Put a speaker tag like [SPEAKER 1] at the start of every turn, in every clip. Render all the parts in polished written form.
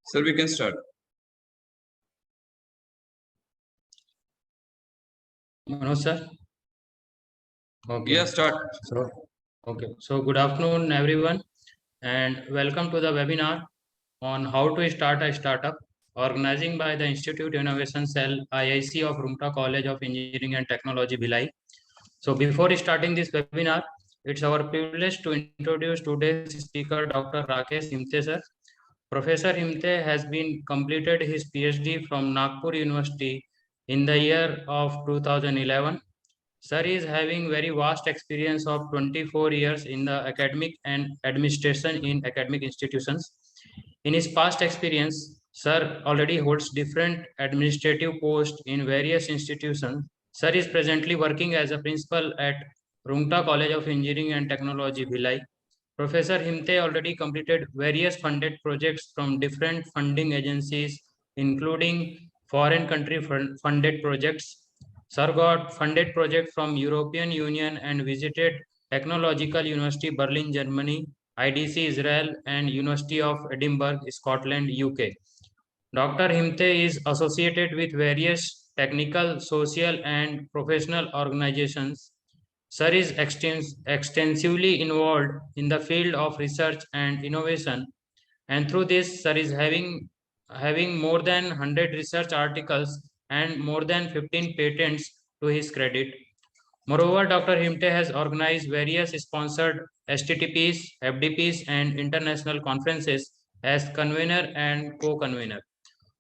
[SPEAKER 1] Sir, we can start.
[SPEAKER 2] Manoj sir. Okay.
[SPEAKER 1] Yeah, start.
[SPEAKER 2] So good afternoon, everyone, and welcome to the webinar on how to start a startup, organizing by the Institute Innovation Cell, IIC of Rumta College of Engineering and Technology, Bhilai. So before starting this webinar, it's our privilege to introduce today's speaker, Dr. Rakesh Himte sir. Professor Himte has been completed his PhD from Nagpur University in the year of 2011. Sir is having very vast experience of 24 years in the academic and administration in academic institutions. In his past experience, Sir already holds different administrative posts in various institutions. Sir is presently working as a principal at Rungta College of Engineering and Technology, Bhilai. Professor Himte already completed various funded projects from different funding agencies, including foreign country funded projects. Sir got funded project from European Union and visited Technological University Berlin, Germany, IDC Israel, and University of Edinburgh, Scotland, UK. Dr. Himte is associated with various technical, social, and professional organizations. Sir is extensively involved in the field of research and innovation, and through this, Sir is having more than 100 research articles and more than 15 patents to his credit. Moreover, Dr. Himte has organized various sponsored STTPs, FDPs, and international conferences as convener and co-convener.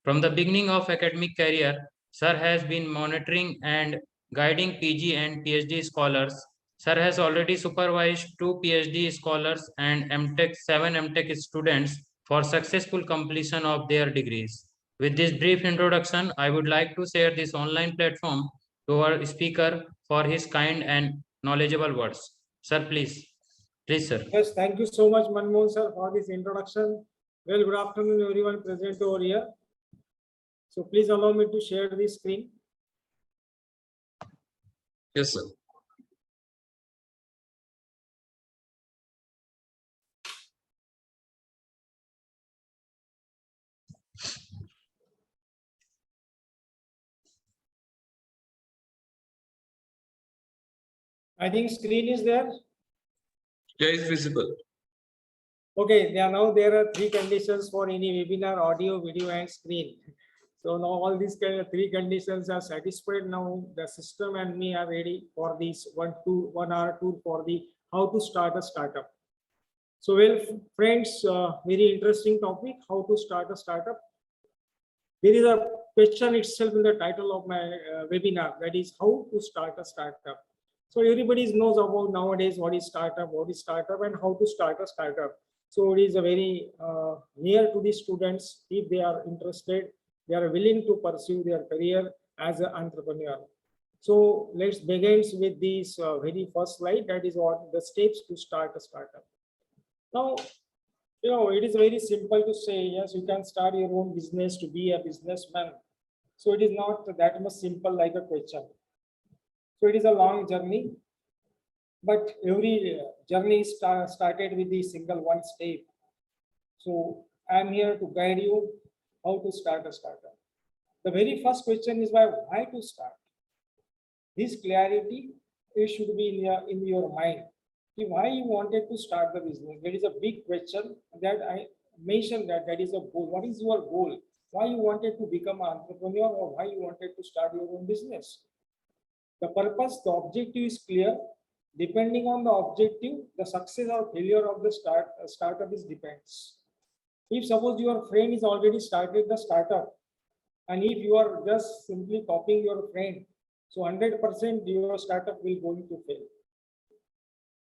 [SPEAKER 2] From the beginning of academic career, Sir has been monitoring and guiding PG and PhD scholars. Sir has already supervised 2 PhD scholars and 7 MTech students for successful completion of their degrees. With this brief introduction, I would like to share this online platform to our speaker for his kind and knowledgeable words. Sir, please. Please, sir.
[SPEAKER 3] Yes, thank you so much, Manmohan sir, for this introduction. Well, good afternoon, everyone present over here. So please allow me to share the screen.
[SPEAKER 1] Yes, sir.
[SPEAKER 3] I think screen is there.
[SPEAKER 1] Yeah, it's visible.
[SPEAKER 3] Okay, now there are 3 conditions for any webinar: audio, video, and screen. So now all these 3 conditions are satisfied. Now the system and me are ready for this 1 hour tour for the how to start a startup. So well, friends, very interesting topic: how to start a startup. There is a question itself in the title of my webinar, that is how to start a startup. So everybody knows about nowadays what is startup, and how to start a startup. So it is a very near to the students. If they are interested, they are willing to pursue their career as an entrepreneur. So let's begin with this very first slide. That is what the steps to start a startup. Now, it is very simple to say, yes, you can start your own business to be a businessman. So it is not that much simple like a question. So it is a long journey, but every journey started with the single one step. So I'm here to guide you how to start a startup. The very first question is why to start? This clarity, it should be in your mind. Why you wanted to start the business? There is a big question that I mentioned that is a goal. What is your goal? Why you wanted to become an entrepreneur, or why you wanted to start your own business? The purpose, the objective is clear. Depending on the objective, the success or failure of the startup is depends. If suppose your friend is already started the startup, and if you are just simply copying your friend, so 100% your startup will going to fail.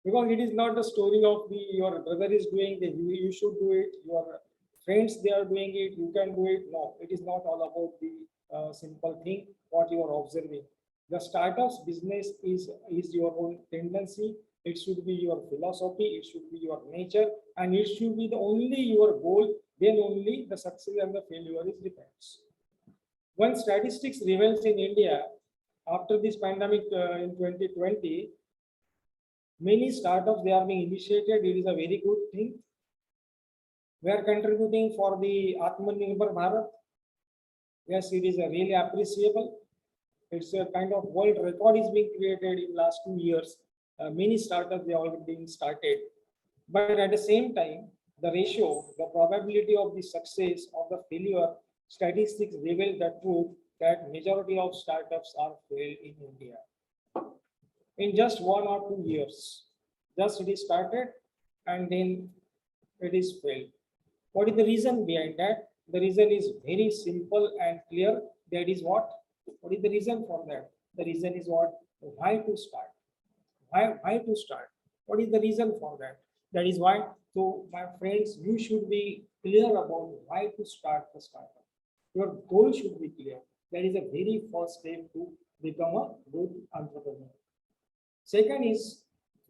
[SPEAKER 3] Because it is not the story of your brother is doing it, you should do it, your friends they are doing it, you can do it. No, it is not all about the simple thing what you are observing. The startup's business is your own tendency. It should be your philosophy, it should be your nature, and it should be the only your goal. Then only the success and the failure is depends. One statistics reveals in India after this pandemic in 2020, many startups they are being initiated. It is a very good thing. We are contributing for the Atmanirbhar Bharat. Yes, it is a really appreciable. It's a kind of world record is being created in last 2 years. Many startups they already been started, but at the same time, the ratio, the probability of the success of the failure, statistics reveal the truth that majority of startups are failed in India. In just 1 or 2 years, just it is started and then it is failed. What is the reason behind that? The reason is very simple and clear. That is what? What is the reason for that? The reason is what? Why to start? Why to start? What is the reason for that? That is why. So, my friends, you should be clear about why to start the startup. Your goal should be clear. That is a very first step to become a good entrepreneur. Second is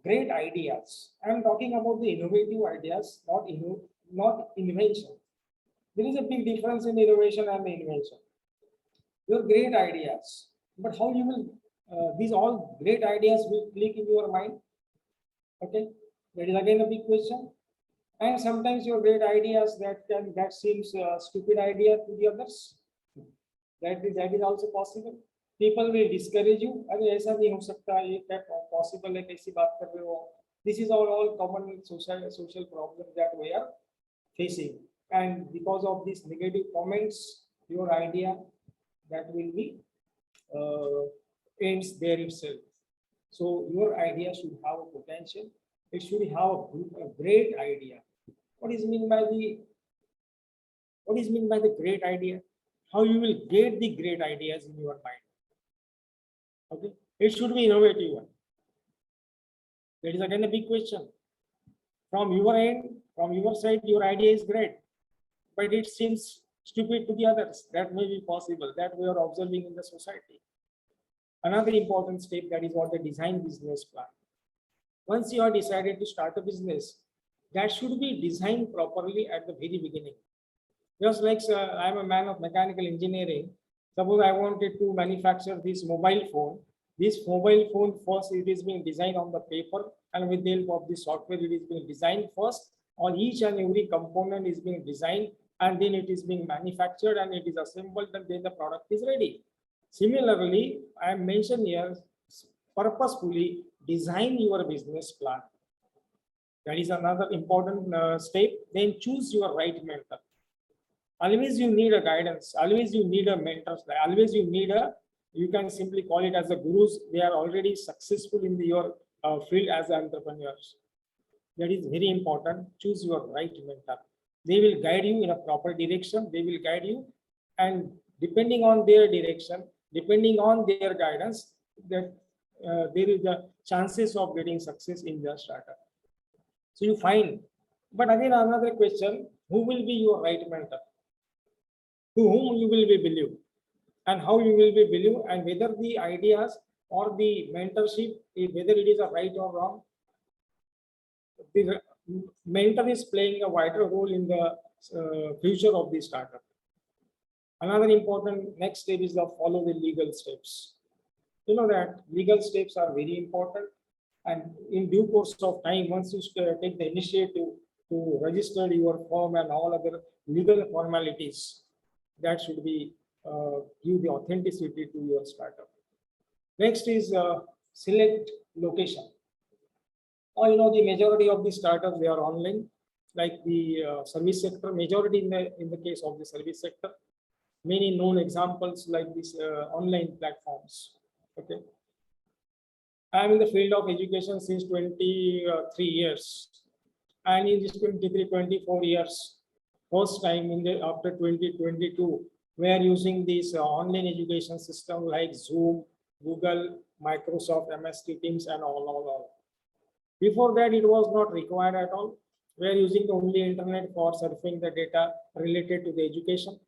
[SPEAKER 3] great ideas. I am talking about the innovative ideas, not invention. There is a big difference in innovation and invention. Your great ideas, but how you will these all great ideas will click in your mind? Okay, that is again a big question. And sometimes your great ideas that seems stupid idea to the others. That is also possible. People will discourage you. अरे ऐसा नहीं हो सकता, ये क्या possible है, कैसी बात कर रहे हो? This is all common social problems that we are facing. And because of these negative comments, your idea that will be ends there itself. So your idea should have a potential. It should have a great idea. What is mean by the great idea? How you will get the great ideas in your mind? Okay, it should be innovative one. That is again a big question. From your end, from your side, your idea is great, but it seems stupid to the others. That may be possible. That we are observing in the society. Another important step, that is what the design business plan. Once you are decided to start a business, that should be designed properly at the very beginning. Just like I am a man of mechanical engineering. Suppose I wanted to manufacture this mobile phone. This mobile phone first it is being designed on the paper, and with the help of the software it is being designed first. On each and every component is being designed, and then it is being manufactured and it is assembled, and then the product is ready. Similarly, I am mentioned here purposefully design your business plan. That is another important step. Then choose your right mentor. Always you need a guidance. Always you need a mentor. Always you need you can simply call it as a gurus. They are already successful in your field as entrepreneurs. That is very important. Choose your right mentor. They will guide you in a proper direction. They will guide you, and depending on their direction, depending on their guidance, that there is the chances of getting success in the startup. So you find, but again another question: who will be your right mentor? To whom you will be believe, and how you will be believe, and whether the ideas or the mentorship, whether it is a right or wrong. The mentor is playing a vital role in the future of the startup. Another important next step is the follow the legal steps. You know that legal steps are very important, and in due course of time, once you take the initiative to register your firm and all other legal formalities, that should be give the authenticity to your startup. Next is select location. Or the majority of the startups they are online, like the service sector. Majority in the case of the service sector, many known examples like these online platforms. Okay, I am in the field of education since 23 years, and in this 24 years, first time after 2022, we are using this online education system like Zoom, Google, Microsoft, MS Teams, and all. Before that, it was not required at all. We are using the only internet for surfing the data related to the education.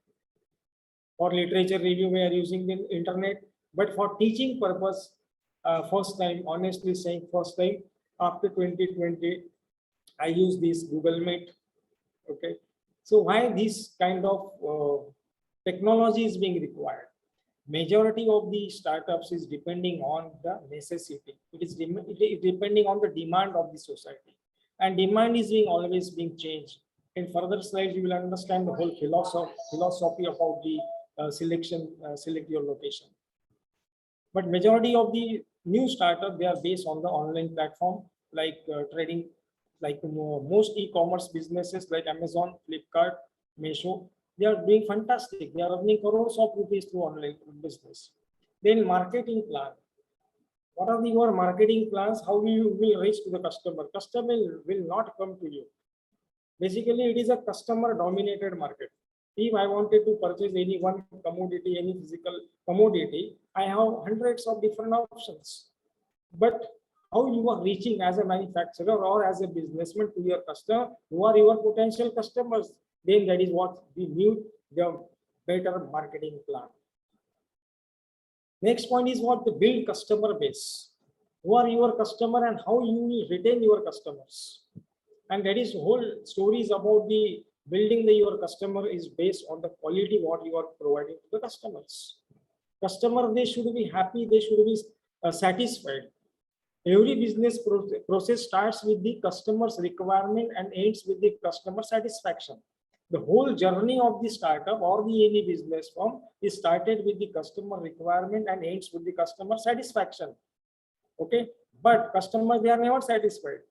[SPEAKER 3] For literature review, we are using the internet. But for teaching purpose, first time, honestly saying, first time after 2020, I use this Google Meet. Okay. So why this kind of technology is being required? Majority of the startups is depending on the necessity. It is depending on the demand of the society, and demand is always being changed. In further slides, you will understand the whole philosophy about the select your location. But majority of the new startup, they are based on the online platform, like trading, like most e-commerce businesses like Amazon, Flipkart, Meesho. They are doing fantastic. They are earning crores of rupees through online business. Then marketing plan. What are your marketing plans? How you will reach to the customer? Customer will not come to you. Basically, it is a customer dominated market. If I wanted to purchase any one commodity, any physical commodity, I have hundreds of different options. But how you are reaching as a manufacturer or as a businessman to your customer, who are your potential customers, then that is what we need, the better marketing plan. Next point is what to build customer base. Who are your customer and how you will retain your customers. And that is whole stories about the building your customer is based on the quality what you are providing to the customers. Customer, they should be happy, they should be satisfied. Every business process starts with the customer's requirement and ends with the customer satisfaction. The whole journey of the startup or the any business firm is started with the customer requirement and ends with the customer satisfaction. Okay, but customers, they are never satisfied.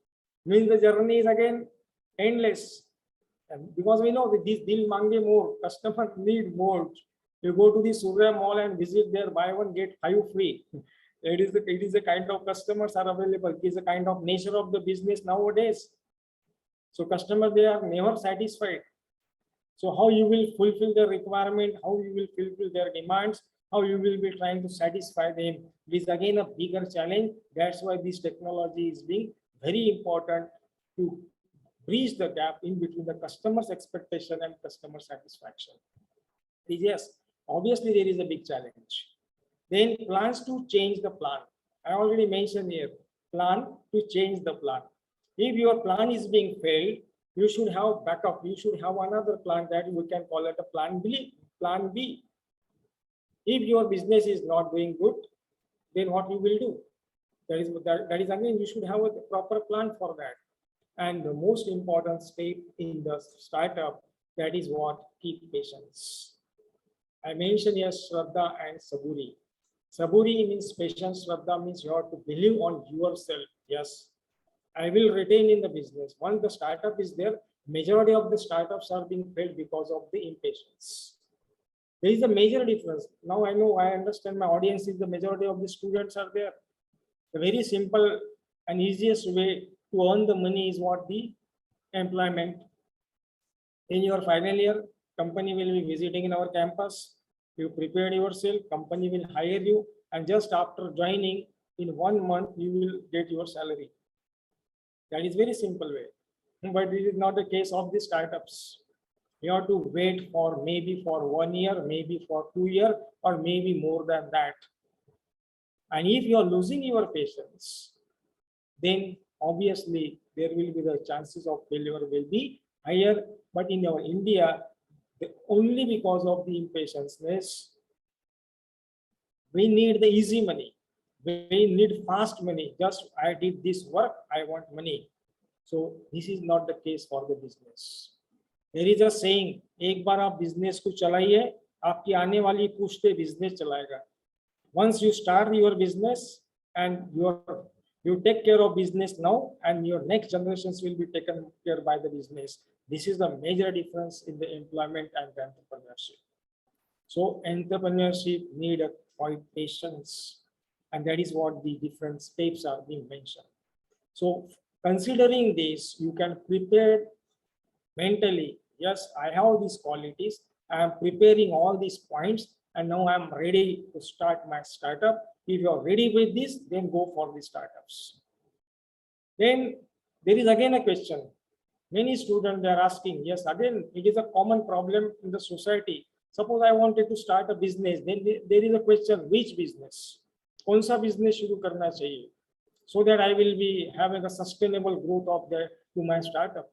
[SPEAKER 3] Means the journey is again endless. And because we know that this deal mange more, customers need more. You go to the Surya Mall and visit there, buy one get 5 free. It is the kind of customers are available. It is the kind of nature of the business nowadays. So customers, they are never satisfied. So how you will fulfill their requirement, how you will fulfill their demands, how you will be trying to satisfy them. It is again a bigger challenge. That's why this technology is being very important to bridge the gap in between the customer's expectation and customer satisfaction. Yes, obviously there is a big challenge. Then plans to change the plan. I already mentioned here, plan to change the plan. If your plan is being failed, you should have backup. You should have another plan that we can call it a plan B. Plan B. If your business is not doing good, then what you will do? That is again, you should have a proper plan for that. And the most important step in the startup, that is what? Keep patience. I mentioned here Shraddha and Saburi. Saburi means patience, Shraddha means you have to believe on yourself. Yes, I will retain in the business. Once the startup is there, majority of the startups are being failed because of the impatience. There is a major difference. Now I understand my audience is the majority of the students are there. The very simple and easiest way to earn the money is what? The employment. In your final year, company will be visiting in our campus. You prepared yourself, company will hire you, and just after joining, in 1 month, you will get your salary. That is very simple way. But this is not the case of the startups. You have to wait for maybe for 1 year, maybe for 2 years, or maybe more than that. And if you are losing your patience, then obviously there will be the chances of failure will be higher. But in our India, only because of the impatience, we need the easy money. We need fast money. Just I did this work, I want money. So this is not the case for the business. There is a saying, एक बार आप business को चलाइए, आपकी आने वाली पुश्ते business चलाएगा. Once you start your business and you take care of business now, and your next generations will be taken care by the business. This is the major difference in the employment and the entrepreneurship. So entrepreneurship need a quite patience, and that is what the different steps are being mentioned. So considering this, you can prepare mentally. Yes, I have these qualities. I am preparing all these points, and now I am ready to start my startup. If you are ready with this, then go for the startups. Then there is again a question. Many students are asking, yes, again, it is a common problem in the society. Suppose I wanted to start a business, then there is a question, which business? कौन सा business शुरू करना चाहिए? So that I will be having a sustainable growth of to my startup.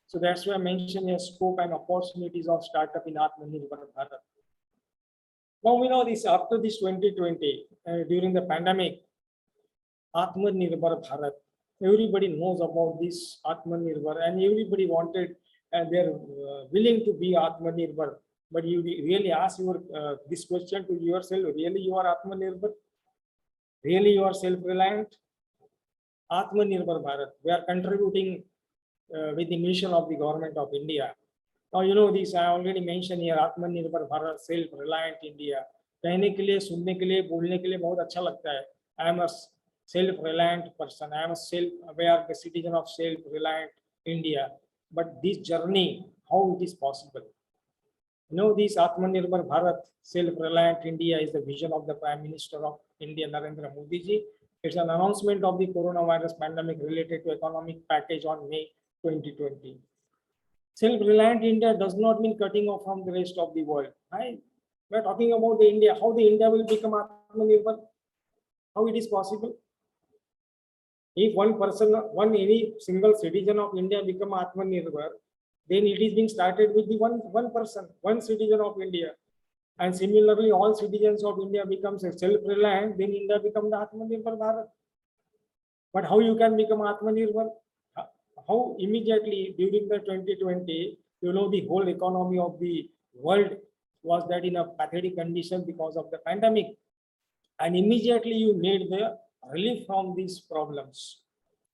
[SPEAKER 3] So that's why I mentioned a scope and opportunities of startup in Atmanirbhar Bharat. Now we know this after this 2020, during the pandemic, Atmanirbhar Bharat, everybody knows about this Atmanirbhar, and everybody wanted and they're willing to be Atmanirbhar. But you really ask this question to yourself, really you are Atmanirbhar? Really you are self-reliant? Atmanirbhar Bharat, we are contributing with the mission of the government of India. Now, you know this, I already mentioned here, Atmanirbhar Bharat, self-reliant India. कहने के लिए, सुनने के लिए, बोलने के लिए बहुत अच्छा लगता है. I am a self-reliant person. I am a self-aware citizen of self-reliant India. But this journey, how it is possible? You know, this Atmanirbhar Bharat, self-reliant India is the vision of the Prime Minister of India, Narendra Modi ji. It's an announcement of the coronavirus pandemic related to economic package on May 2020. Self-reliant India does not mean cutting off from the rest of the world. Right? We're talking about the India, how the India will become Atmanirbhar, how it is possible. If one person, any single citizen of India become Atmanirbhar, then it is being started with the one person, one citizen of India. And similarly, all citizens of India becomes self-reliant, then India becomes the Atmanirbhar Bharat. But how you can become Atmanirbhar? How immediately during the 2020, you know, the whole economy of the world was that in a pathetic condition because of the pandemic. And immediately you need the relief from these problems.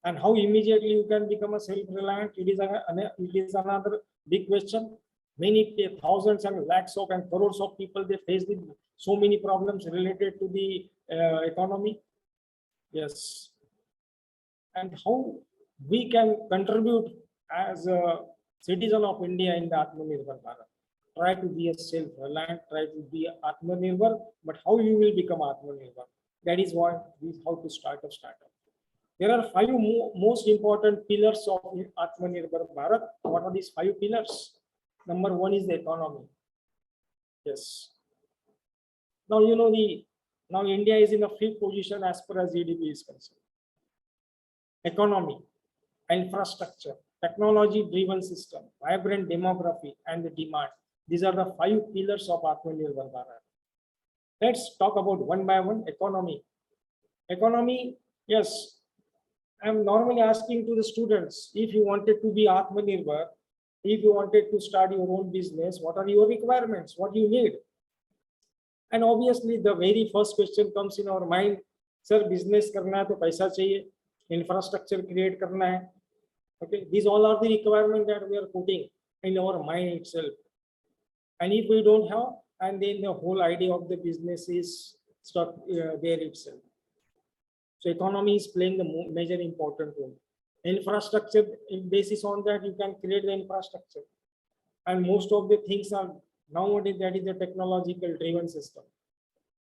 [SPEAKER 3] And how immediately you can become a self-reliant? It is another big question. Many thousands and lakhs of and crores of people, they face so many problems related to the economy. Yes. And how we can contribute as a citizen of India in the Atmanirbhar Bharat. Try to be a self-reliant, try to be Atmanirbhar, but how you will become Atmanirbhar? That is what is how to start a startup. There are 5 most important pillars of Atmanirbhar Bharat. What are these 5 pillars? Number 1 is the economy. Yes. Now you know now India is in the 5th position as far as GDP is concerned. Economy, infrastructure, technology-driven system, vibrant demography, and the demand. These are the 5 pillars of Atmanirbhar Bharat. Let's talk about one by one. Economy. Economy, yes. I'm normally asking to the students, if you wanted to be Atmanirbhar, if you wanted to start your own business, what are your requirements? What do you need? And obviously, the very first question comes in our mind, sir, business karna hai to paisa chahiye, infrastructure create karna hai. Okay, these all are the requirements that we are putting in our mind itself. And if we don't have, and then the whole idea of the business is stuck there itself. So economy is playing the major important role. Infrastructure, basis on that, you can create the infrastructure. And most of the things are nowadays, that is a technological driven system.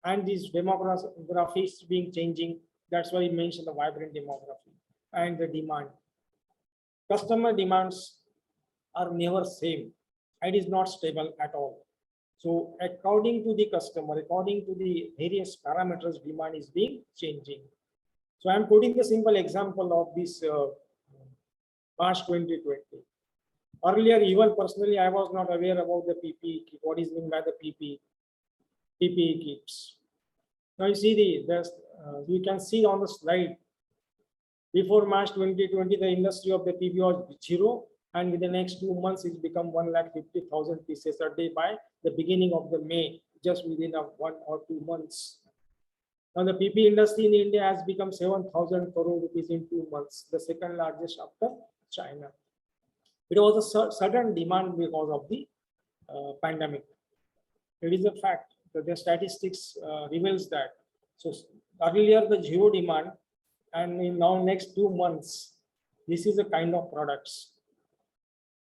[SPEAKER 3] And this demography is being changing. That's why I mentioned the vibrant demography and the demand. Customer demands are never same. It is not stable at all. So according to the customer, according to the various parameters, demand is being changing. So I'm putting a simple example of this March 2020. Earlier, even personally, I was not aware about the PPE kit. What is meant by the PPE kits? Now you see you can see on the slide. Before March 2020, the industry of the PPE was 0, and within the next 2 months, it's become 150,000 pieces a day by the beginning of the May, just within 1 or 2 months. Now the PP industry in India has become 7,000 crore rupees in 2 months, the second largest after China. It was a sudden demand because of the pandemic. It is a fact that the statistics reveals that. So earlier the 0 demand, and in now next 2 months, this is the kind of products.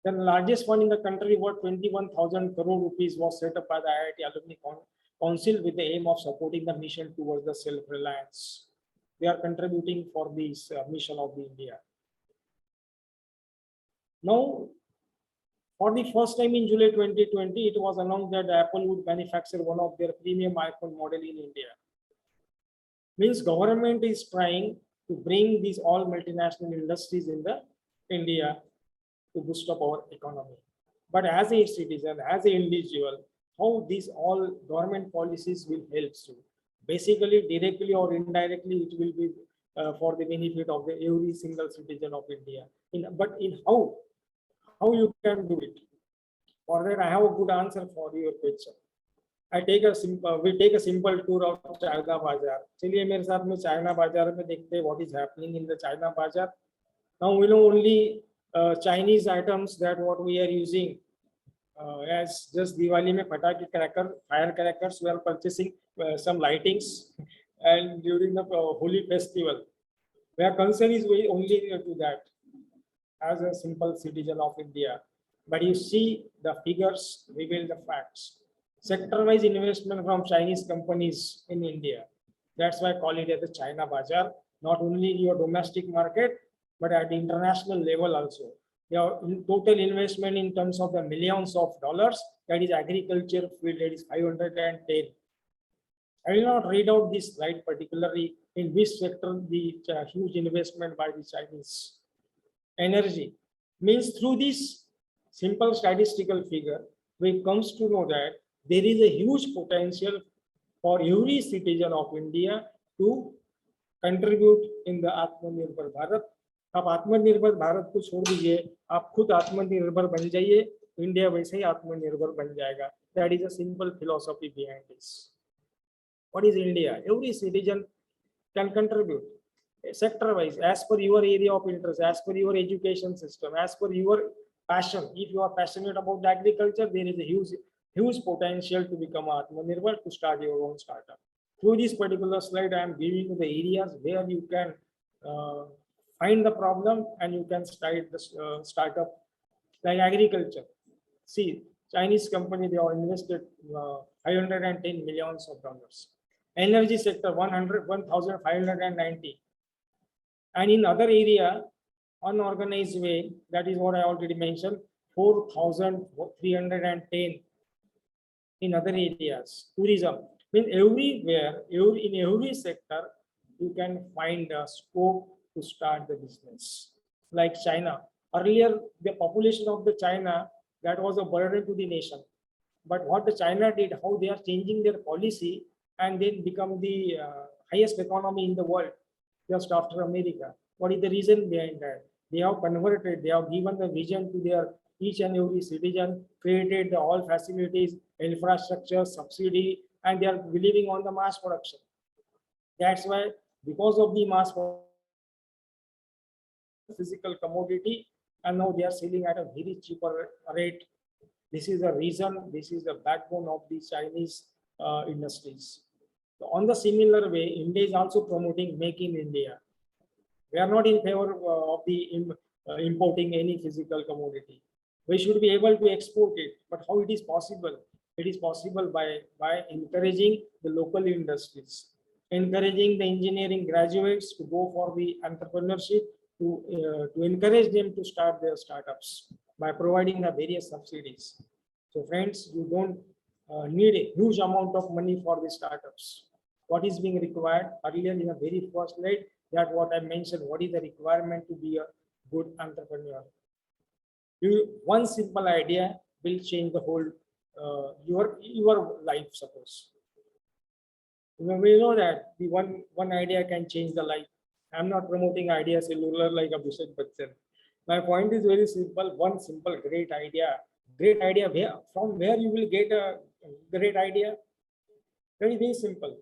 [SPEAKER 3] The largest one in the country, worth 21,000 crore rupees, was set up by the IIT Alumni Council with the aim of supporting the mission towards the self-reliance. They are contributing for this mission of the India. Now, for the first time in July 2020, it was announced that Apple would manufacture one of their premium iPhone model in India. Means government is trying to bring these all multinational industries in the India to boost up our economy. But as a citizen, as an individual, how these all government policies will help you? Basically, directly or indirectly, it will be for the benefit of every single citizen of India. But in how how you can do it. For that, I have a good answer for your question. We take a simple tour of China Bazaar. चलिए मेरे साथ में China बाजार में देखते हैं what is happening in the China Bazaar. Now we know only Chinese items that what we are using as just Diwali mein pataki firecrackers. We are purchasing some lightings, and during the Holi festival, where concern is only to that as a simple citizen of India. But you see the figures reveal the facts. Sector-wise investment from Chinese companies in India. That's why I call it as the China Bazaar. Not only your domestic market, but at the international level also. Your total investment in terms of the millions of dollars, that is agriculture field, that is 510. I will not read out this slide particularly in which sector the huge investment by the Chinese. Energy means through this simple statistical figure, we comes to know that there is a huge potential for every citizen of India to contribute in the Atmanirbhar Bharat. आप आत्मनिर्भर भारत को छोड़ दीजिए, आप खुद आत्मनिर्भर बन जाइए, इंडिया वैसे ही आत्मनिर्भर बन जाएगा. That is a simple philosophy behind this. What is India? Every citizen can contribute sector wise as per your area of interest, as per your education system, as per your passion. If you are passionate about agriculture, there is a huge potential to become Atmanirbhar, to start your own startup. Through this particular slide, I am giving you the areas where you can find the problem and you can start the startup, like agriculture. See, Chinese company, they have invested 510 millions of dollars. Energy sector 1,590. And in other area, unorganized way, that is what I already mentioned, 4,310 in other areas. Tourism means everywhere, in every sector, you can find a scope to start the business. Like China. Earlier, the population of the China, that was a burden to the nation. But what the China did, how they are changing their policy and then become the highest economy in the world, just after America. What is the reason behind that? They have converted, they have given the vision to their each and every citizen, created the all facilities, infrastructure, subsidy, and they are believing on the mass production. That's why, because of the mass physical commodity, and now they are selling at a very cheaper rate. This is the reason, this is the backbone of the Chinese industries. So on the similar way, India is also promoting Make in India. We are not in favor of the importing any physical commodity. We should be able to export it, but how it is possible? It is possible by encouraging the local industries, encouraging the engineering graduates to go for the entrepreneurship, to encourage them to start their startups by providing the various subsidies. So friends, you don't need a huge amount of money for the startups. What is being required earlier in the very first slide, that what I mentioned, what is the requirement to be a good entrepreneur? One simple idea will change the whole your life, suppose. We know that the one idea can change the life. I'm not promoting idea cellular like Abhishek Bachchan. My point is very simple. One simple great idea. From where you will get a great idea? Very, very simple.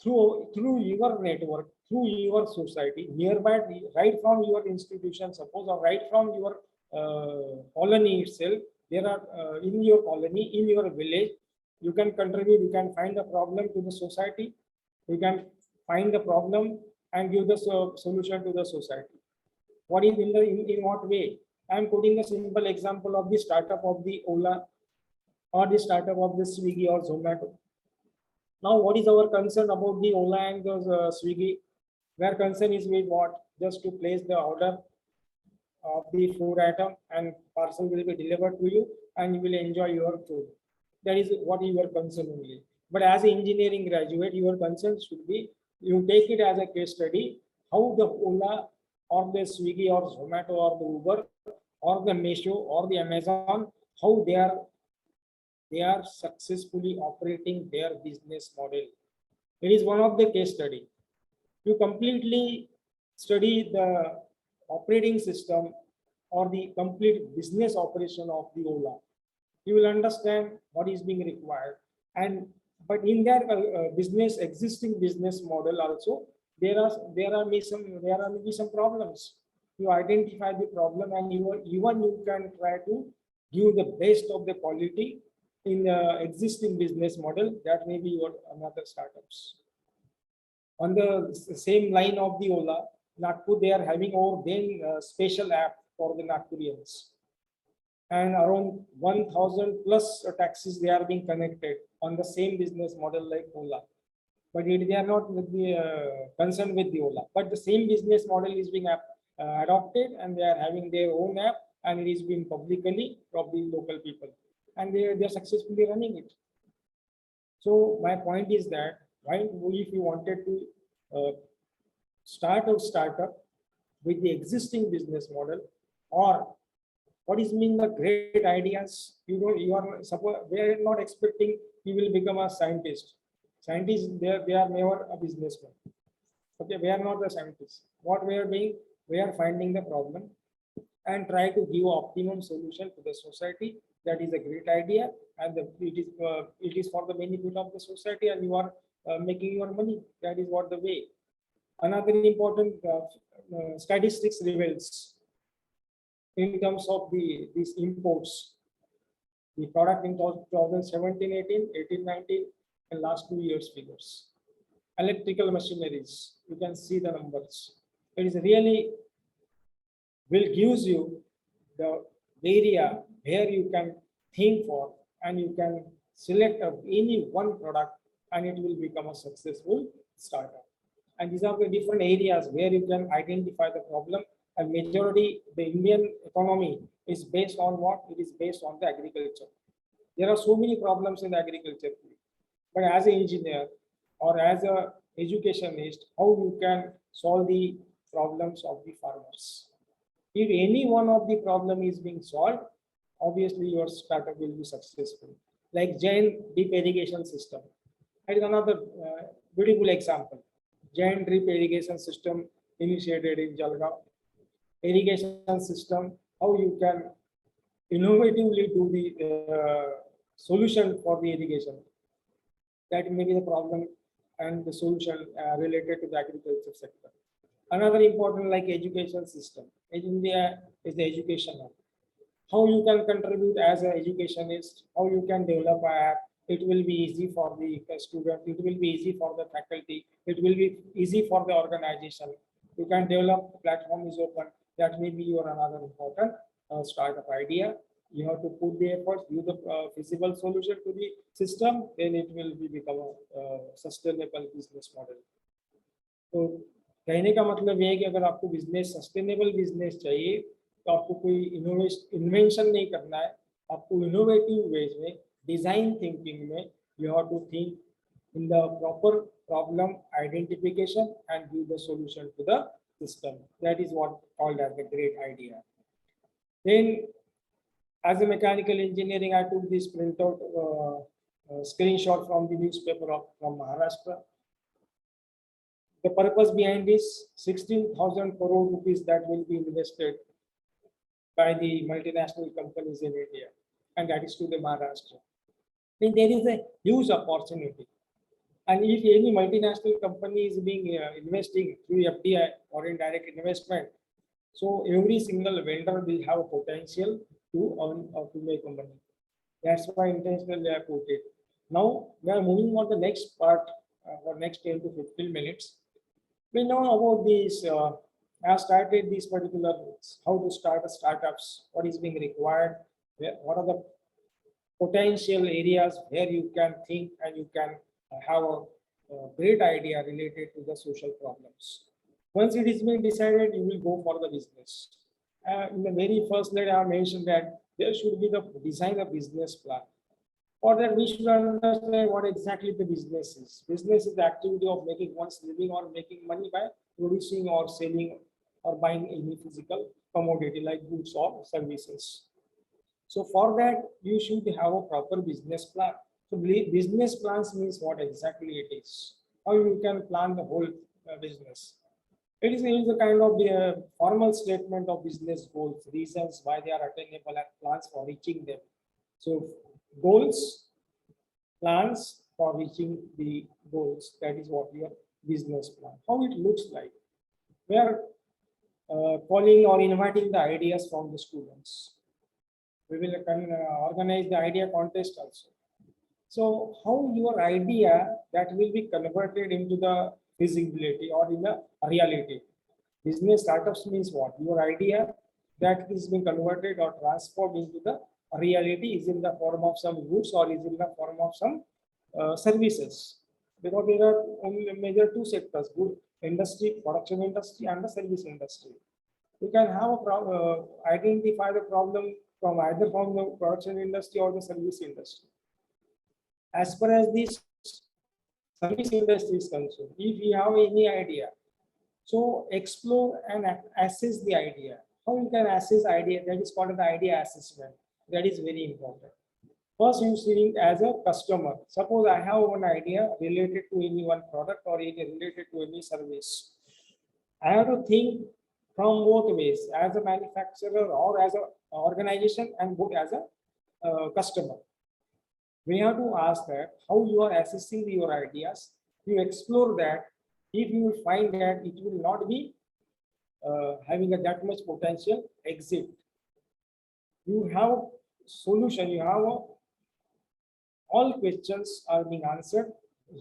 [SPEAKER 3] Through your network, through your society, nearby, right from your institution, suppose, or right from your colony itself. There are in your colony, in your village, you can contribute. You can find the problem to the society. You can find the problem and give the solution to the society. What is in what way? I am putting a simple example of the startup of the Ola or the startup of the Swiggy or Zomato. Now, what is our concern about the Ola and the Swiggy? Their concern is with what? Just to place the order of the food item and parcel will be delivered to you and you will enjoy your food. That is what your concern only. But as an engineering graduate, your concern should be, you take it as a case study, how the Ola or the Swiggy or Zomato or the Uber or the Meesho or the Amazon, how they are successfully operating their business model. It is one of the case study. You completely study the operating system or the complete business operation of the Ola. You will understand what is being required. And but in their business existing business model also, there may be some problems. You identify the problem, and even you can try to give the best of the quality in the existing business model. That may be your another startups. On the same line of the Ola, Nagpur, they are having our then special app for the Nagpurians. And around 1,000 plus taxis, they are being connected on the same business model like Ola. But they are not with the, concerned with the Ola. But the same business model is being adopted, and they are having their own app, and it is being publicly from the local people. And they are successfully running it. So my point is that, if you wanted to start a startup with the existing business model, or what is mean the great ideas, you are suppose we are not expecting you will become a scientist. Scientists, they are never a businessman. Okay, we are not the scientists. What we are doing, we are finding the problem and try to give optimum solution to the society. That is a great idea, and it is for the benefit of the society, and you are making your money. That is what the way. Another important statistics reveals in terms of these imports, the product in 2017, 18, 18, 19, and last 2 years figures. Electrical machineries, you can see the numbers. It is really will gives you the area where you can think for, and you can select any one product, and it will become a successful startup. And these are the different areas where you can identify the problem. And majority, the Indian economy is based on what? It is based on the agriculture. There are so many problems in agriculture. But as an engineer or as a educationist, how you can solve the problems of the farmers? If any one of the problem is being solved, obviously your startup will be successful. Like Jain deep irrigation system. That is another beautiful example. Jain drip irrigation system initiated in Jalgaon. Irrigation system, how you can innovatively do the solution for the irrigation. That may be the problem and the solution related to the agriculture sector. Another important like education system. In India is the education app. How you can contribute as an educationist, how you can develop an app. It will be easy for the student, it will be easy for the faculty, it will be easy for the organization. You can develop, platform is open. That may be your another important startup idea. You have to put the efforts, give the feasible solution to the system, then it will become a sustainable business model. तो कहने का मतलब ये है कि अगर आपको business sustainable business चाहिए, तो आपको कोई इन्वेंशन नहीं करना है. आपको इनोवेटिव वेज में, डिजाइन थिंकिंग में, you have to think in the proper problem identification and give the solution to the system. That is what called as a great idea. Then, as a mechanical engineering, I took this printout screenshot from the newspaper from Maharashtra. The purpose behind this 16,000 crore rupees that will be invested by the multinational companies in India, and that is to the Maharashtra. Then there is a huge opportunity. And if any multinational company is being investing through FDI or indirect investment, so every single vendor will have a potential to earn or to make money. That's why intentionally I put it. Now we are moving on the next part for next 10 to 15 minutes. We know about this. I started these particular how to start startups, what is being required, what are the potential areas where you can think and you can have a great idea related to the social problems. Once it is being decided, you will go for the business. In the very first slide, I mentioned that there should be the design of business plan. For that, we should understand what exactly the business is. Business is the activity of making one's living or making money by producing or selling or buying any physical commodity like goods or services. So for that, you should have a proper business plan. So business plans means what exactly it is. How you can plan the whole business. It is a kind of formal statement of business goals, reasons why they are attainable, and plans for reaching them. So goals, plans for reaching the goals. That is what your business plan. How it looks like. We are calling or inviting the ideas from the students. We will organize the idea contest also. So how your idea that will be converted into the feasibility or in the reality. Business startups means what? Your idea that is being converted or transformed into the reality is in the form of some goods or is in the form of some services. Because there are only major two sectors: good industry, production industry, and the service industry. You can have a identify the problem from either from the production industry or the service industry. As far as this service industry is concerned, if you have any idea, so explore and assess the idea. How you can assess idea? That is called the idea assessment. That is very important. First, you see it as a customer. Suppose I have one idea related to any one product or related to any service. I have to think from both ways, as a manufacturer or as an organization, and both as a customer. We have to ask that how you are assessing your ideas. You explore that. If you will find that it will not be having that much potential, exit. You have solution. You have all questions are being answered.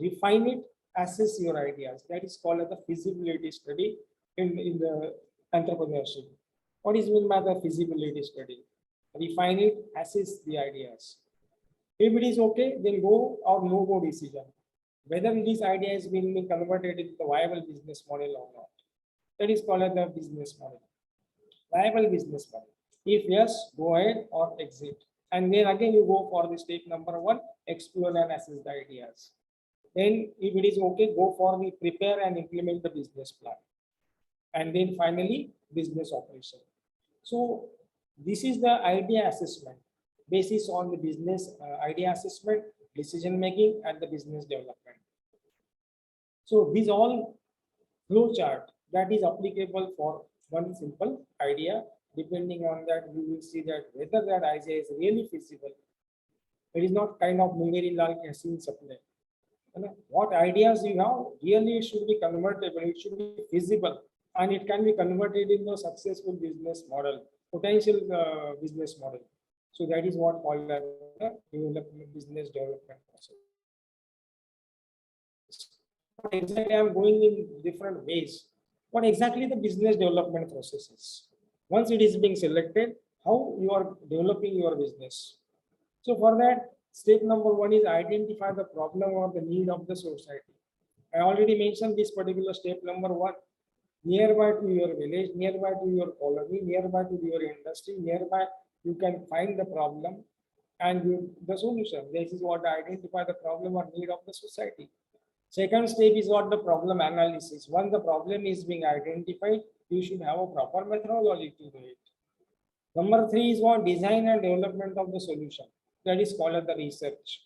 [SPEAKER 3] Refine it. Assess your ideas. That is called as the feasibility study in the entrepreneurship. What is meant by the feasibility study? Refine it. Assess the ideas. If it is okay, then go or no go decision. Whether this idea is being converted into a viable business model or not. That is called the business model. Viable business model. If yes, go ahead or exit. And then again you go for the step number 1, explore and assess the ideas. Then if it is okay, go for the prepare and implement the business plan. And then finally, business operation. So this is the idea assessment. Basis on the business idea assessment, decision making, and the business development. So these all flow chart that is applicable for one simple idea. Depending on that, we will see that whether that idea is really feasible. It is not kind of Mungeri Lal Kasin supply. What ideas you have really should be convertible. It should be feasible, and it can be converted into a successful business model, potential business model. So that is what called as the development, business development process. Exactly, I am going in different ways. What exactly the business development process is? Once it is being selected, how you are developing your business. So for that, step number 1 is identify the problem or the need of the society. I already mentioned this particular step number 1. Nearby to your village, nearby to your colony, nearby to your industry, nearby you can find the problem and the solution. This is what identify the problem or need of the society. Second step is what the problem analysis. Once the problem is being identified, you should have a proper methodology to do it. Number 3 is what design and development of the solution. That is called the research.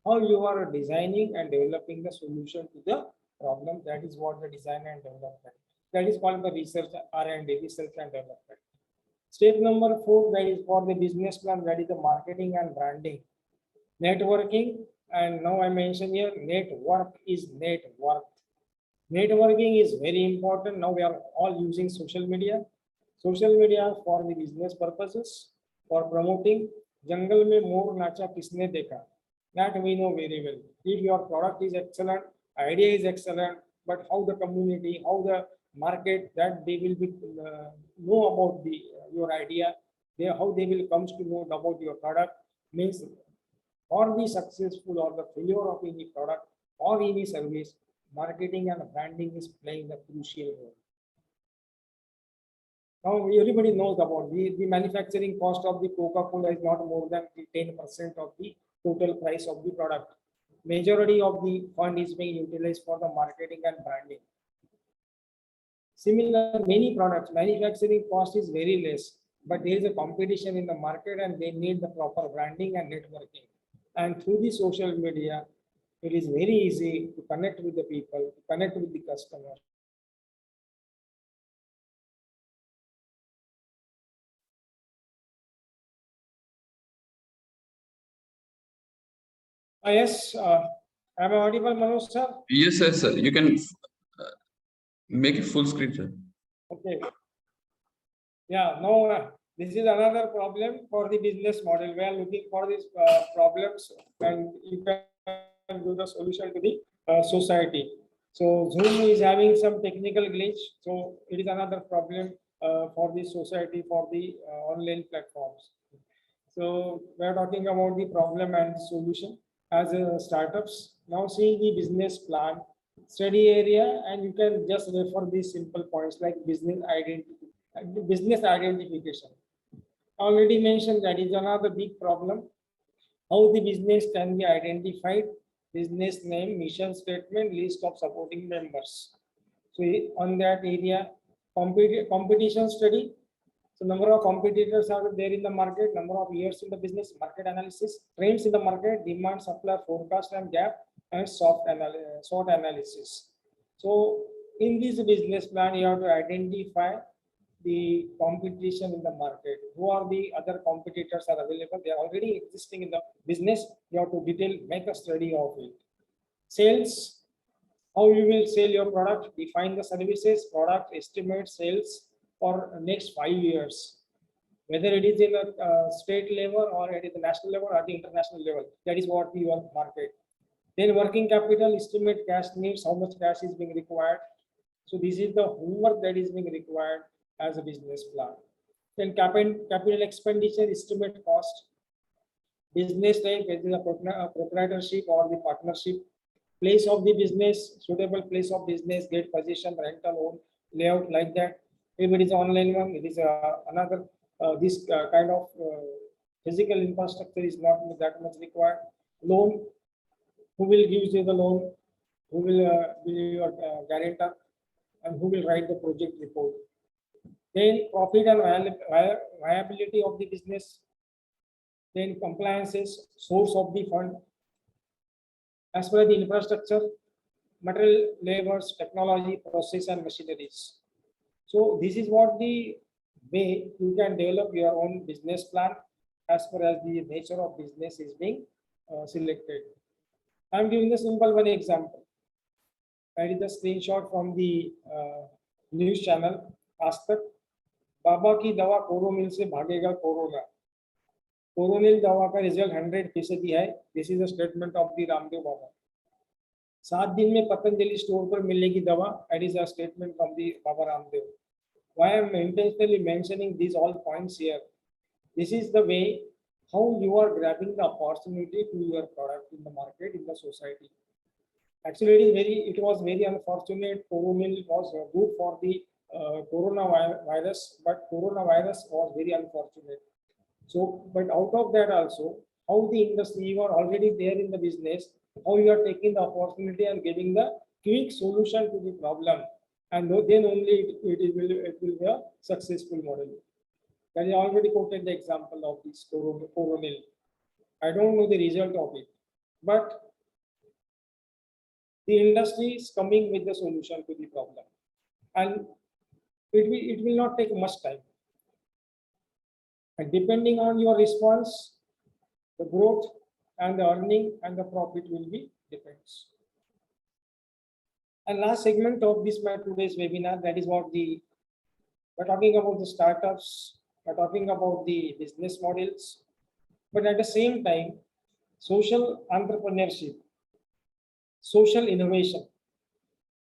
[SPEAKER 3] How you are designing and developing the solution to the problem. That is what the design and development. That is called the research R&D, research and development. Step number 4, that is for the business plan, that is the marketing and branding. Networking, and now I mention here, network is net worth. Networking is very important. Now we are all using social media. Social media for the business purposes, for promoting. Jungle mein more nacha kisne dekha? That we know very well. If your product is excellent, idea is excellent, but how the community, how the market, that they will be know about your idea, how they will come to know about your product, means for the successful or the failure of any product or any service, marketing and branding is playing a crucial role. Now everybody knows about the manufacturing cost of the Coca-Cola is not more than 10% of the total price of the product. Majority of the fund is being utilized for the marketing and branding. Similar, many products, manufacturing cost is very less, but there is a competition in the market and they need the proper branding and networking. And through the social media, it is very easy to connect with the people, to connect with the customers. Yes, am I audible, Manoj sir?
[SPEAKER 1] Yes, yes, sir. You can make it full screen, sir.
[SPEAKER 3] Okay. Yeah, now this is another problem for the business model. We are looking for these problems and you can do the solution to the society. So Zoom is having some technical glitch. So it is another problem for the society for the online platforms. So we are talking about the problem and solution as startups. Now see the business plan, study area, and you can just refer these simple points like business identification. Already mentioned that is another big problem. How the business can be identified, business name, mission statement, list of supporting members. So on that area, competition study. So number of competitors are there in the market, number of years in the business, market analysis, trends in the market, demand, supply, forecast and gap, and SWOT analysis. So in this business plan, you have to identify the competition in the market. Who are the other competitors are available? They are already existing in the business. You have to make a study of it. Sales, how you will sell your product, define the services, product, estimate sales for next 5 years. Whether it is in a state level or it is the national level or the international level, that is what we want market. Then working capital, estimate cash needs, how much cash is being required. So this is the homework that is being required as a business plan. Then capital expenditure, estimate cost, business type, whether a proprietorship or the partnership, place of the business, suitable place of business, gate position, rental, own, layout like that. If it is online one, it is another this kind of physical infrastructure is not that much required. Loan, who will give you the loan, who will be your guarantor, and who will write the project report. Then profit and viability of the business. Then compliances, source of the fund. As per the infrastructure, material, labors, technology, process, and machineries. So this is what the way you can develop your own business plan as far as the nature of business is being selected. I'm giving a simple one example. I did a screenshot from the news channel Aaj Tak. बाबा की दवा कोरोनिल से भागेगा corona. Coronil दवा का result 100% है. This is a statement of the Ramdev Baba. 7 दिन में Patanjali store पर मिलेगी दवा. That is a statement from the Baba Ramdev. Why I am intentionally mentioning these all points here? This is the way how you are grabbing the opportunity to your product in the market, in the society. Actually, it was very unfortunate. Coronil was good for the coronavirus, but coronavirus was very unfortunate. So, but out of that also, how the industry, you are already there in the business, how you are taking the opportunity and giving the quick solution to the problem, and then only it will be a successful model. That is already quoted the example of this coronil. I don't know the result of it, but the industry is coming with the solution to the problem, and it will not take much time. And depending on your response, the growth and the earning and the profit will be depends. And last segment of this my today's webinar, that is what we're talking about the startups, we're talking about the business models, but at the same time, social entrepreneurship, social innovation.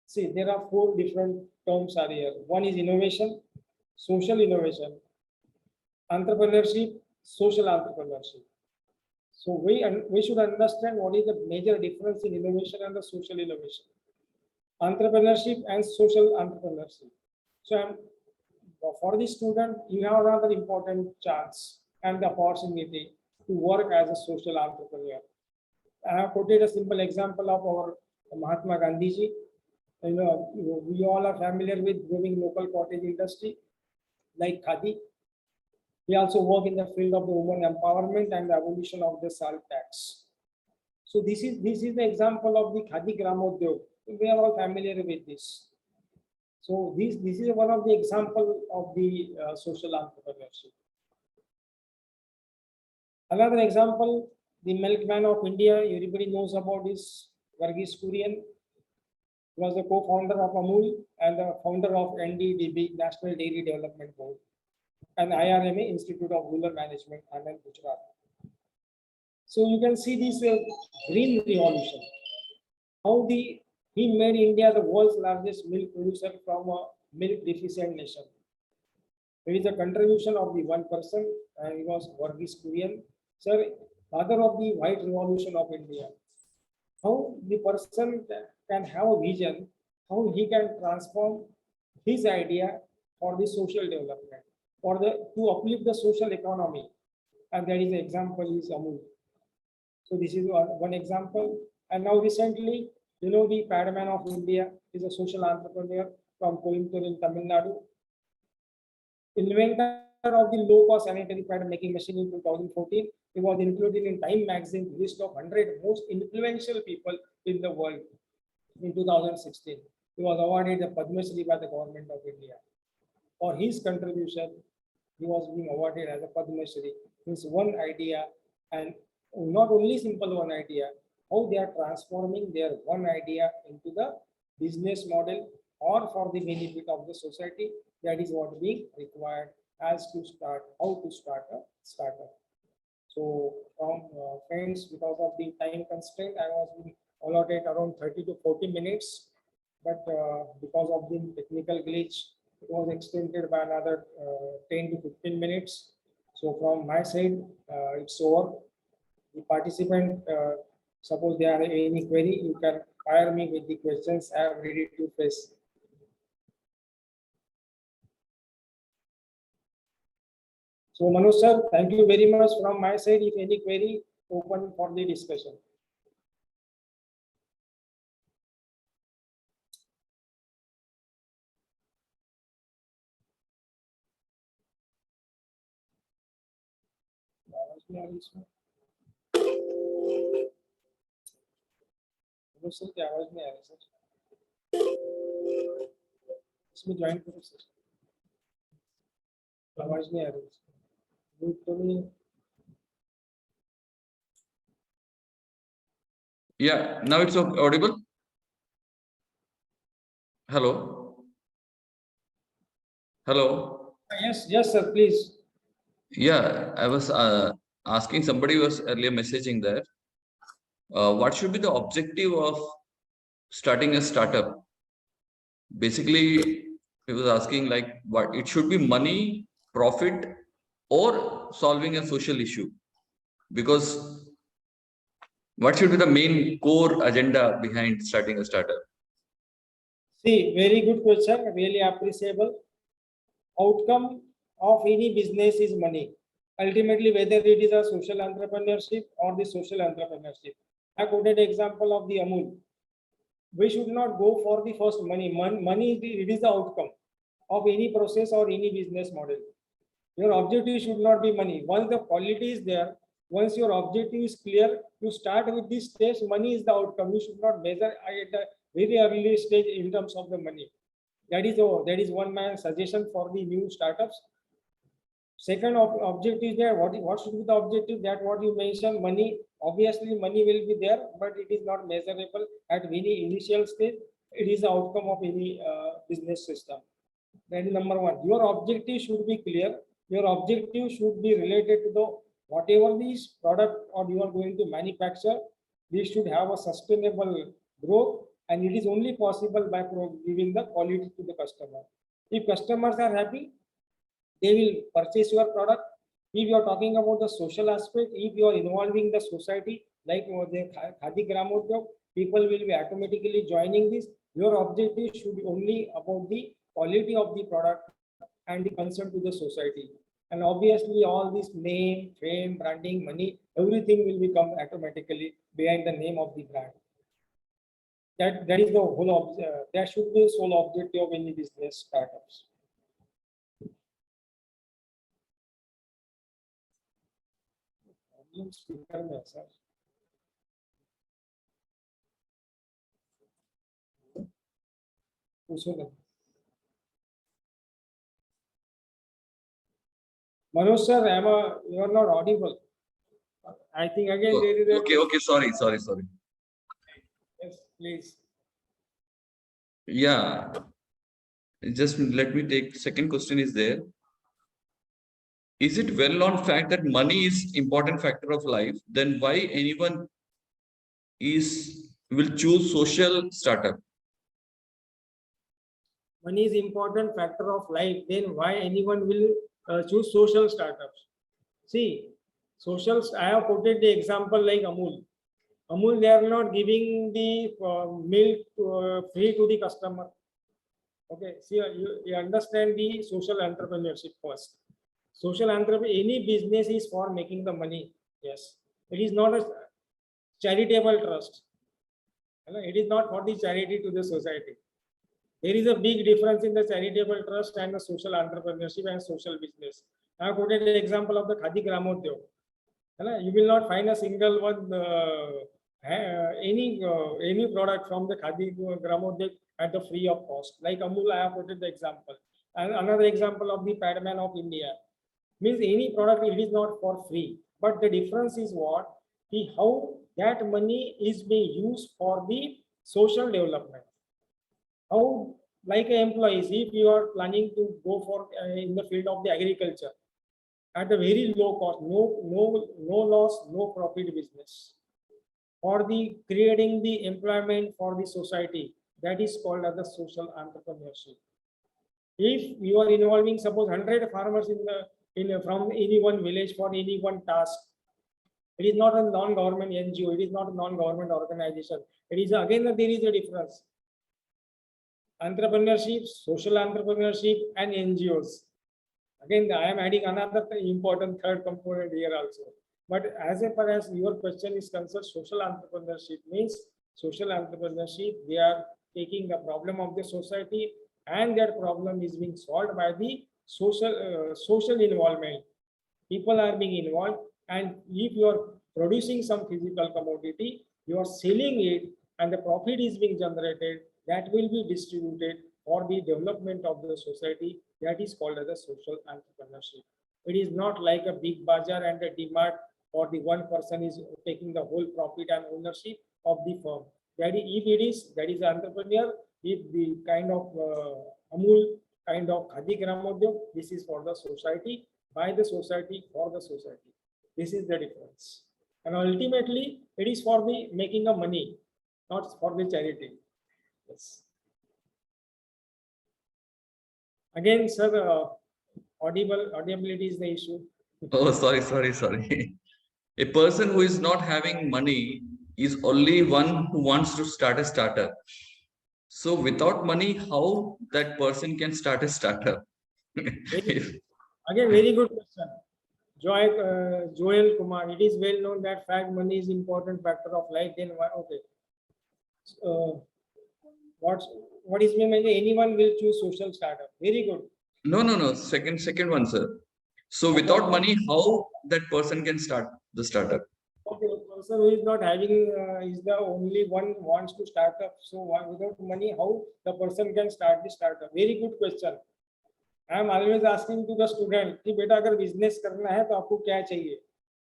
[SPEAKER 3] See, there are 4 different terms are here. One is innovation, social innovation, entrepreneurship, social entrepreneurship. So we should understand what is the major difference in innovation and the social innovation, entrepreneurship and social entrepreneurship. So for the student, you have another important chance and the opportunity to work as a social entrepreneur. I have quoted a simple example of our Mahatma Gandhi ji. We all are familiar with growing local cottage industry like khadi. We also work in the field of the women empowerment and the abolition of the salt tax. So this is the example of the Khadi Gramodyog. We are all familiar with this. So this is one of the example of the social entrepreneurship. Another example, the milkman of India, everybody knows about this Varghese Kurian. He was the co-founder of Amul and the founder of NDDB, National Dairy Development Board, and IRMA, Institute of Rural Management, Anand, Gujarat. So you can see this green revolution, how he made India the world's largest milk producer from a milk deficient nation. It is a contribution of the one person, and he was Varghese Kurian, sir, father of the white revolution of India. How the person can have a vision, how he can transform his idea for the social development, to uplift the social economy, and that is the example is Amul. So this is one example. And now recently, the padman of India is a social entrepreneur from Coimbatore in Tamil Nadu. Inventor of the low-cost sanitary pad making machine in 2014. He was included in Time magazine list of 100 most influential people in the world in 2016. He was awarded the Padma Shri by the government of India. For his contribution, he was being awarded as a Padma Shri. Means one idea, and not only simple one idea, how they are transforming their one idea into the business model or for the benefit of the society. That is what being required as to start, how to start a startup. So friends, because of the time constraint, I was being allotted around 30 to 40 minutes, but because of the technical glitch, it was extended by another 10 to 15 minutes. So from my side, it's over. The participant, suppose there are any query, you can fire me with the questions. I am ready to face. So Manoj sir, thank you very much from my side. If any query, open for the discussion. Sir की आवाज नहीं आ रही sir, इसमें join करो sir, आवाज नहीं आ रही।
[SPEAKER 1] Yeah, now it's audible. Hello. Hello.
[SPEAKER 3] Yes, sir, please.
[SPEAKER 1] Yeah, I was asking, somebody was earlier messaging there. What should be the objective of starting a startup? Basically, he was asking like what it should be: money, profit, or solving a social issue. Because what should be the main core agenda behind starting a startup?
[SPEAKER 3] See, very good question, really appreciable. Outcome of any business is money. Ultimately, whether it is a social entrepreneurship or the social entrepreneurship. I quoted example of the Amul. We should not go for the first money. Money is the outcome of any process or any business model. Your objective should not be money. Once the quality is there, once your objective is clear, you start with this stage. Money is the outcome. You should not measure at the very early stage in terms of the money. That is one man's suggestion for the new startups. Second objective there, what should be the objective? That what you mentioned, money. Obviously, money will be there, but it is not measurable at very initial stage. It is the outcome of any business system. That is number one. Your objective should be clear. Your objective should be related to the whatever this product or you are going to manufacture. This should have a sustainable growth, and it is only possible by giving the quality to the customer. If customers are happy, they will purchase your product. If you are talking about the social aspect, if you are involving the society, like the Khadi Gramodyog, people will be automatically joining this. Your objective should be only about the quality of the product and the concern to the society. And obviously, all this name, fame, branding, money, everything will become automatically behind the name of the brand. That is the whole that should be the sole objective of any business startups. Speaker में sir पूछो ना Manoj sir, you are not audible. I think again there is a.
[SPEAKER 1] Okay. Sorry.
[SPEAKER 3] Yes, please.
[SPEAKER 1] Yeah. Just let me take second question is there. Is it well known fact that money is important factor of life? Then why anyone will choose social startup?
[SPEAKER 3] Money is important factor of life. Then why anyone will choose social startups? See, socials. I have quoted the example like Amul. Amul, they are not giving the milk free to the customer. Okay, see, you understand the social entrepreneurship first. Social entrepreneur, any business is for making the money. Yes, it is not a charitable trust. It is not for the charity to the society. There is a big difference in the charitable trust and the social entrepreneurship and social business. I have quoted the example of the Khadi Gramodyog. You will not find a single one any product from the Khadi Gramodyog at the free of cost. Like Amul, I have quoted the example. And another example of the Padman of India means any product it is not for free. But the difference is what? How that money is being used for the social development. How, like employees, if you are planning to go for in the field of the agriculture at a very low cost, no loss, no profit business, for the creating the employment for the society, that is called as the social entrepreneurship. If you are involving, suppose 100 farmers from any one village for any one task, it is not a non-government NGO, it is not a non-government organization. It is again there is a difference. Entrepreneurship, social entrepreneurship, and NGOs. Again, I am adding another important third component here also. But as far as your question is concerned, social entrepreneurship means they are taking the problem of the society, and that problem is being solved by the social involvement. People are being involved, and if you are producing some physical commodity, you are selling it, and the profit is being generated, that will be distributed for the development of the society. That is called as a social entrepreneurship. It is not like a big bazaar and a demand, or the one person is taking the whole profit and ownership of the firm. That is, if it is, that is entrepreneur. If the kind of Amul, kind of Khadi Gramodyog, this is for the society, by the society, for the society. This is the difference. And ultimately, it is for the making of money, not for the charity. Yes. Again, sir, audibility is the issue.
[SPEAKER 1] Oh, sorry. A person who is not having money is only one who wants to start a startup. So without money, how that person can start a startup?
[SPEAKER 3] Again, very good question. Joel Kumar, it is well known that fact money is important factor of life. Then why? Okay. What is meant? Anyone will choose social startup. Very good.
[SPEAKER 1] No. Second one, sir. So without money, how that person can start the startup?
[SPEAKER 3] Okay, the person who is not having is the only one wants to start up. So without money, how the person can start the startup? Very good question. I am always asking to the student कि बेटा अगर business करना है तो आपको क्या चाहिए?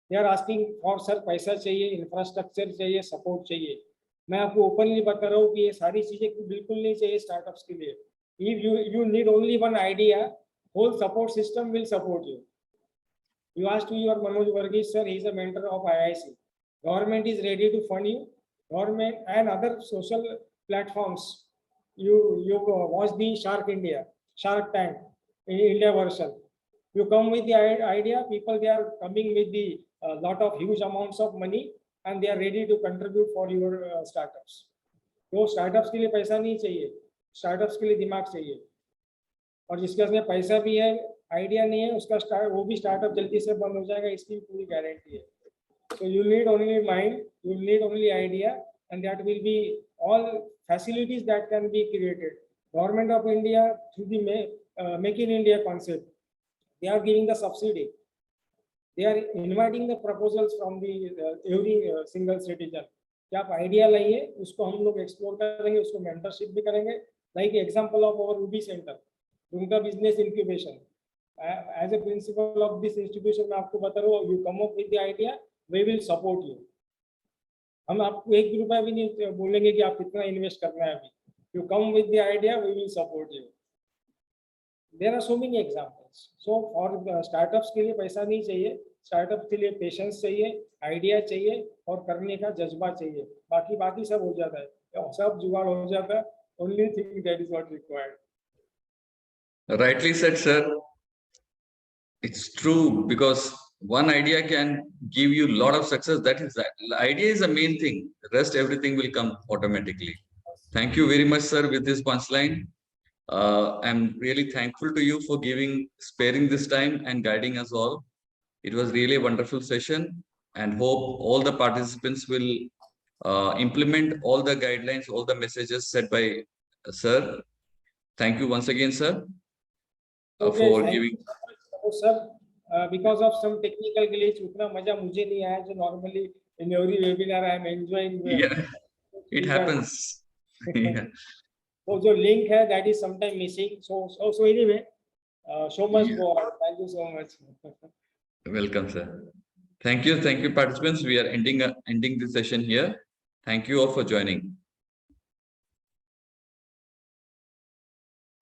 [SPEAKER 3] They are asking for sir पैसा चाहिए, इंफ्रास्ट्रक्चर चाहिए, सपोर्ट चाहिए. मैं आपको ओपनली बता रहा हूँ कि ये सारी चीजें बिल्कुल नहीं चाहिए स्टार्टअप्स के लिए. If you need only one idea, whole support system will support you. You asked to your Manoj Varghese sir, he is a mentor of IIC. Government is ready to fund you. Government and other social platforms. You watch the Shark Tank. In India version, you come with the idea, people they are coming with the lot of huge amounts of money and they are ready to contribute for your startups. तो startups के लिए पैसा नहीं चाहिए, startups के लिए दिमाग चाहिए. और जिसके पास में पैसा भी है, आइडिया नहीं है, उसका वो भी स्टार्टअप जल्दी से बंद हो जाएगा, इसकी पूरी गारंटी है. So you need only mind, you need only idea, and that will be all facilities that can be created. Government of India through the Make in India concept, they are giving the subsidy. They are inviting the proposals from the every single citizen. कि आप idea लाइए, उसको हम लोग explore करेंगे, उसको mentorship भी करेंगे. Like example of our Ruby Center, उनका business incubation. As a principal of this institution, मैं आपको बता रहा हूँ, you come up with the idea, we will support you. हम आपको 1 रुपया भी नहीं बोलेंगे कि आप कितना इन्वेस्ट करना है अभी. You come with the idea, we will support you. There are so many examples. So for startups के लिए पैसा नहीं चाहिए, startup के लिए patience चाहिए, idea चाहिए और करने का जज्बा चाहिए. बाकी सब हो जाता है, सब जुगाड़ हो जाता है. Only thing that is not required.
[SPEAKER 1] Rightly said, sir. It's true, because one idea can give you a lot of success. That is that. The idea is the main thing. The rest, everything will come automatically. Thank you very much, sir, with this punchline. I'm really thankful to you for sparing this time and guiding us all. It was really a wonderful session, and hope all the participants will implement all the guidelines, all the messages said by sir. Thank you once again, sir, for giving.
[SPEAKER 3] Sir, because of some technical glitch, उतना मजा मुझे नहीं आया जो normally in every webinar I am enjoying.
[SPEAKER 1] Yeah, it happens. Yeah.
[SPEAKER 3] So the link है that is sometimes missing. So anyway, show must go on. Thank you so much.
[SPEAKER 1] Welcome, sir. Thank you, participants. We are ending the session here. Thank you all for joining.